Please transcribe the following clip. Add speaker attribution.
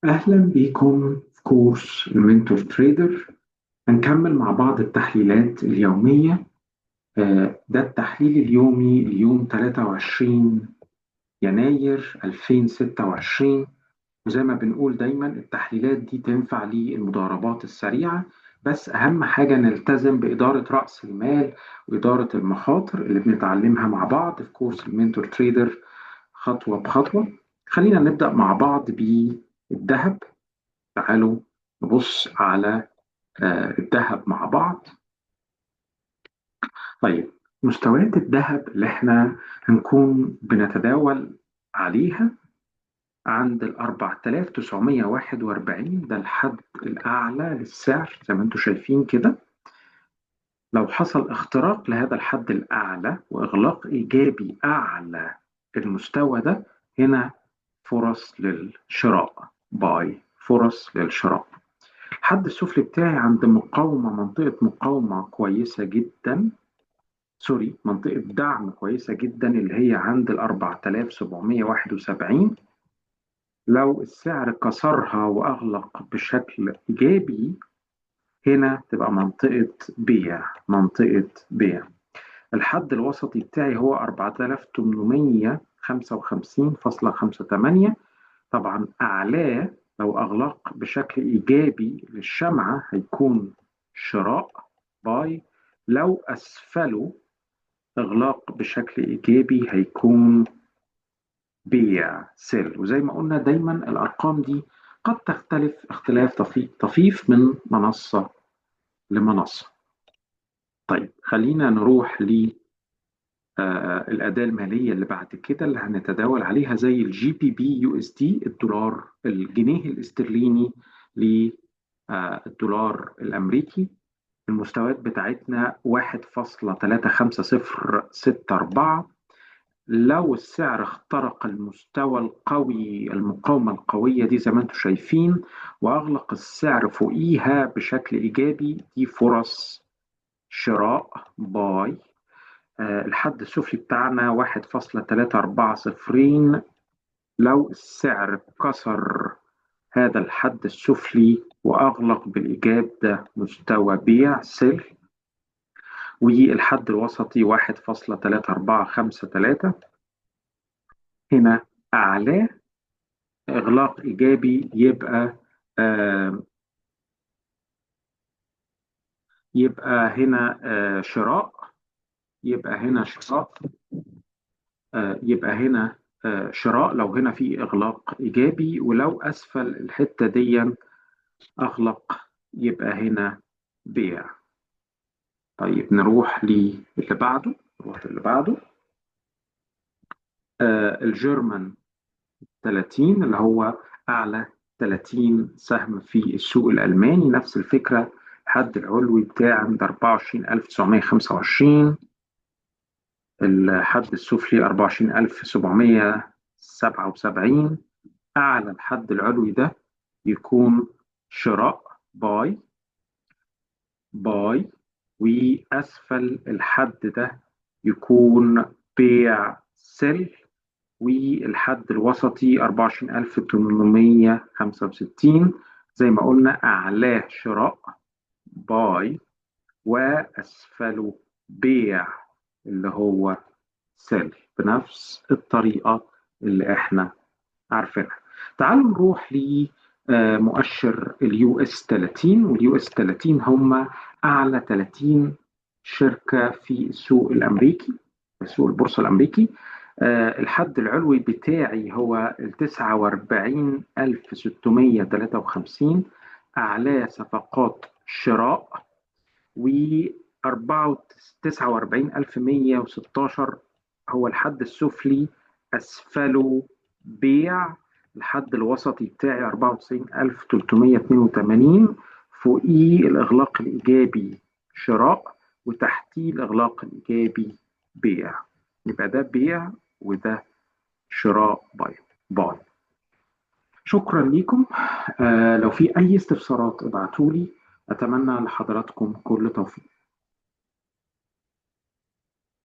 Speaker 1: أهلا بيكم في كورس المنتور تريدر. هنكمل مع بعض التحليلات اليومية. ده التحليل اليومي ليوم 23 يناير 2026. وزي ما بنقول دايما التحليلات دي تنفع للمضاربات السريعة، بس أهم حاجة نلتزم بإدارة رأس المال وإدارة المخاطر اللي بنتعلمها مع بعض في كورس المنتور تريدر خطوة بخطوة. خلينا نبدأ مع بعض بالذهب. تعالوا نبص على الذهب مع بعض. طيب، مستويات الذهب اللي احنا هنكون بنتداول عليها عند ال 4941، ده الحد الأعلى للسعر زي ما انتم شايفين كده. لو حصل اختراق لهذا الحد الأعلى وإغلاق إيجابي أعلى المستوى ده، هنا فرص للشراء، فرص للشراء. الحد السفلي بتاعي عند منطقة مقاومة كويسة جدا، سوري، منطقة دعم كويسة جدا اللي هي عند ال 4771. لو السعر كسرها وأغلق بشكل إيجابي، هنا تبقى منطقة بيع. الحد الوسطي بتاعي هو 4855.58. طبعا أعلاه لو أغلق بشكل إيجابي للشمعة هيكون شراء، باي. لو أسفله إغلاق بشكل إيجابي هيكون بيع، سيل. وزي ما قلنا دايما الأرقام دي قد تختلف اختلاف طفيف من منصة لمنصة. طيب، خلينا نروح الأداة المالية اللي بعد كده اللي هنتداول عليها، زي الجي بي بي يو اس دي، الدولار، الجنيه الاسترليني للدولار الأمريكي. المستويات بتاعتنا 1.35064. لو السعر اخترق المستوى القوي، المقاومة القوية دي زي ما انتم شايفين، وأغلق السعر فوقيها بشكل إيجابي، دي فرص شراء، باي. الحد السفلي بتاعنا 1.340. لو السعر كسر هذا الحد السفلي وأغلق بالإيجاب، ده مستوى بيع، سيل. والحد الوسطي 1.3453. هنا أعلاه إغلاق إيجابي آه يبقى هنا شراء، يبقى هنا شراء، يبقى هنا شراء لو هنا في إغلاق إيجابي. ولو أسفل الحتة دي أغلق، يبقى هنا بيع. طيب، نروح للي بعده. الجيرمان 30 اللي هو أعلى 30 سهم في السوق الألماني، نفس الفكرة. الحد العلوي بتاع عند 24925، الحد السفلي 24777. أعلى الحد العلوي ده يكون شراء، باي، باي. وأسفل الحد ده يكون بيع، سيل. والحد الوسطي 24865. زي ما قلنا أعلاه شراء، باي، وأسفله بيع اللي هو سيل، بنفس الطريقة اللي احنا عارفينها. تعالوا نروح لمؤشر اليو اس 30. واليو اس 30 هم أعلى 30 شركة في السوق الأمريكي، في سوق البورصة الأمريكي. الحد العلوي بتاعي هو ال 49653. أعلاه صفقات شراء. و 49116 هو الحد السفلي، أسفله بيع. الحد الوسطي بتاعي 94382. فوقيه الإغلاق الإيجابي شراء، وتحتيه الإغلاق الإيجابي بيع. يبقى ده بيع وده شراء، باي. شكرا لكم. لو في أي استفسارات ابعتولي. أتمنى لحضراتكم كل توفيق.